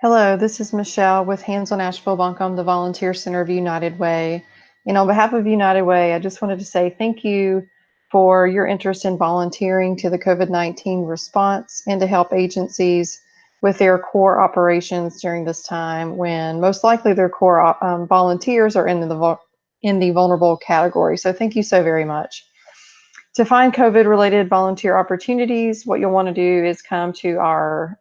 Hello, this is Michelle with Hands on Asheville Buncombe, the Volunteer Center of United Way. And on behalf of United Way, I just wanted to say thank you for your interest in volunteering to the COVID-19 response and to help agencies with their core operations during this time when most likely their core volunteers are in the vulnerable category. So thank you so very much. To find COVID-related volunteer opportunities, what you'll want to do is come to our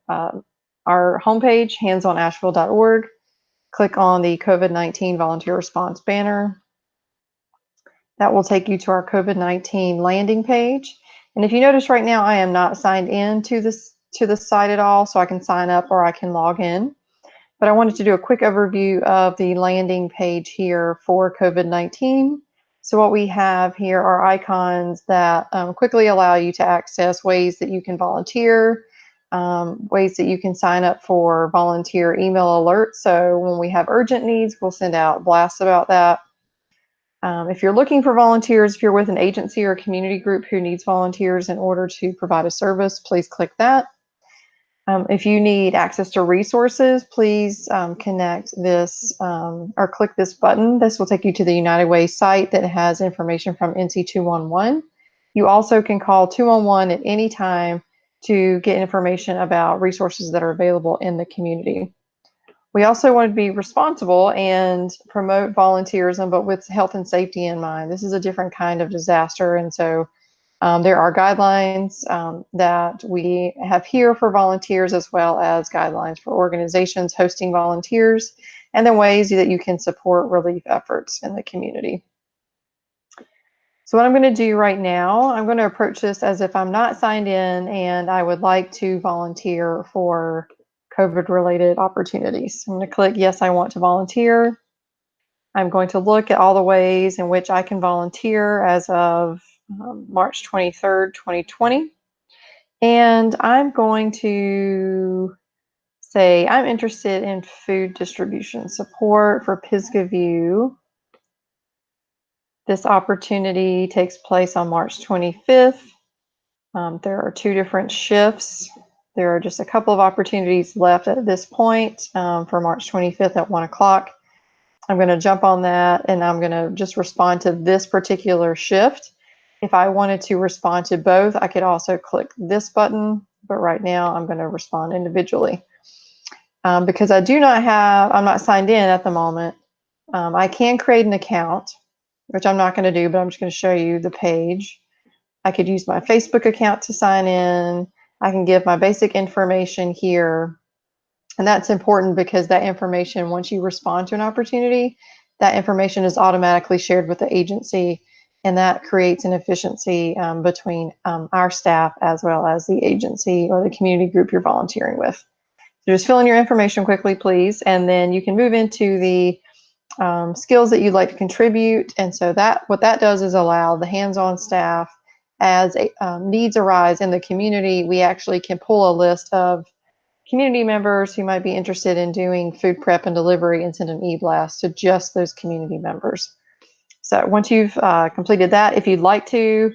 homepage, handsonasheville.org, click on the COVID-19 volunteer response banner. That will take you to our COVID-19 landing page. And if you notice right now, I am not signed in to the site at all, so I can sign up or I can log in. But I wanted to do a quick overview of the landing page here for COVID-19. So what we have here are icons that quickly allow you to access ways that you can volunteer, ways that you can sign up for volunteer email alerts. So when we have urgent needs, we'll send out blasts about that. If you're looking for volunteers, if you're with an agency or a community group who needs volunteers in order to provide a service, please click that. If you need access to resources, please connect this or click this button. This will take you to the United Way site that has information from NC 211. You also can call 211 at any time to get information about resources that are available in the community. We also want to be responsible and promote volunteerism, but with health and safety in mind. This is a different kind of disaster, and so there are guidelines that we have here for volunteers, as well as guidelines for organizations hosting volunteers, and then ways that you can support relief efforts in the community. So what I'm going to do right now, I'm going to approach this as if I'm not signed in and I would like to volunteer for COVID-related opportunities. I'm going to click yes, I want to volunteer. I'm going to look at all the ways in which I can volunteer as of March 23rd, 2020. And I'm going to say I'm interested in food distribution support for Pisgah View. This opportunity takes place on March 25th. There are 2 different shifts. There are just a couple of opportunities left at this point for March 25th at 1 o'clock. I'm going to jump on that and I'm going to just respond to this particular shift. If I wanted to respond to both, I could also click this button, but right now I'm going to respond individually. Because I'm not signed in at the moment, I can create an account, which I'm not going to do, but I'm just going to show you the page. I could use my Facebook account to sign in. I can give my basic information here. And that's important because that information, once you respond to an opportunity, that information is automatically shared with the agency, and that creates an efficiency between our staff as well as the agency or the community group you're volunteering with. So just fill in your information quickly, please, and then you can move into the skills that you'd like to contribute. And so what that does is allow the hands-on staff, as needs arise in the community, we actually can pull a list of community members who might be interested in doing food prep and delivery and send an e-blast to just those community members. So once you've completed that, if you'd like to,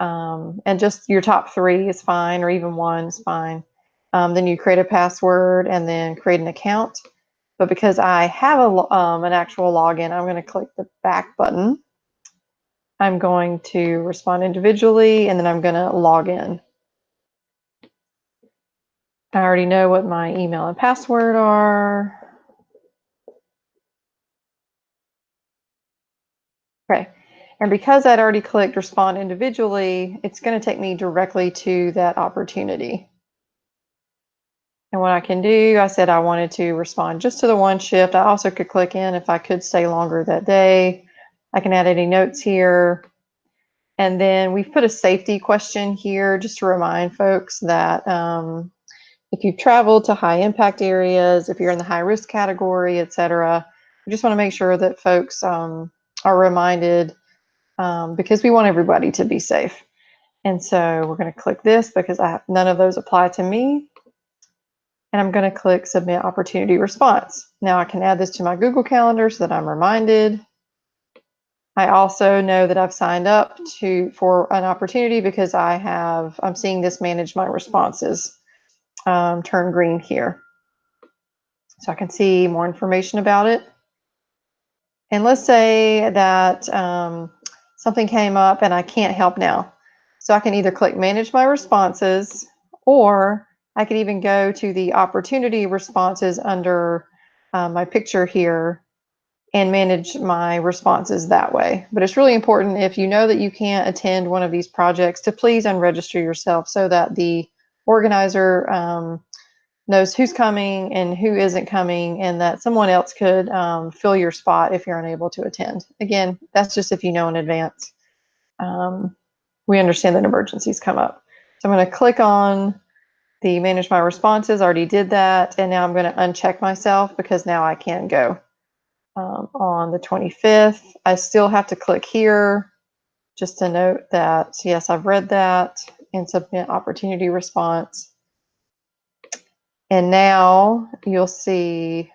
and just your top 3 is fine, or even 1 is fine, then you create a password and then create an account. But because I have an actual login, I'm going to click the back button. I'm going to respond individually, and then I'm going to log in. I already know what my email and password are. Okay, and because I'd already clicked respond individually, it's going to take me directly to that opportunity. And what I can do, I said I wanted to respond just to the 1 shift. I also could click in if I could stay longer that day. I can add any notes here. And then we've put a safety question here just to remind folks that if you've traveled to high impact areas, if you're in the high risk category, etc., we just want to make sure that folks are reminded because we want everybody to be safe. And so we're going to click this because none of those apply to me. And I'm going to click submit opportunity response. Now I can add this to my Google Calendar so that I'm reminded. I also know that I've signed up for an opportunity because I'm seeing this manage my responses turn green here. so I can see more information about it. And let's say that something came up and I can't help now. So I can either click Manage My Responses, or I could even go to the Opportunity Responses under my picture here and manage my responses that way. But it's really important, if you know that you can't attend one of these projects, to please unregister yourself so that the organizer knows who's coming and who isn't coming, and that someone else could fill your spot if you're unable to attend. Again, that's just if you know in advance. We understand that emergencies come up. So I'm going to click on the Manage My Responses. I already did that, and now I'm going to uncheck myself because now I can go. On the 25th, I still have to click here just to note that, yes, I've read that, and submit opportunity response. And now you'll see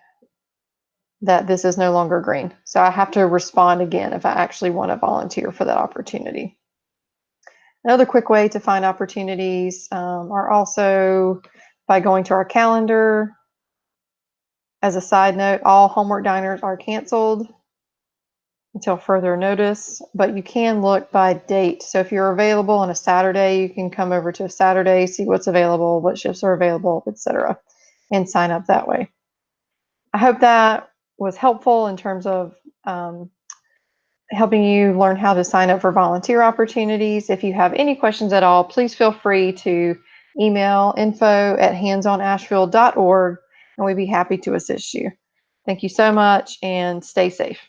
that this is no longer green. So I have to respond again if I actually want to volunteer for that opportunity. Another quick way to find opportunities are also by going to our calendar. As a side note, all homework diners are canceled until further notice, but you can look by date. So if you're available on a Saturday, you can come over to a Saturday, see what's available, what shifts are available, etc., and sign up that way. I hope that was helpful in terms of helping you learn how to sign up for volunteer opportunities. If you have any questions at all, please feel free to email info@handsonasheville.org, and we'd be happy to assist you. Thank you so much, and stay safe.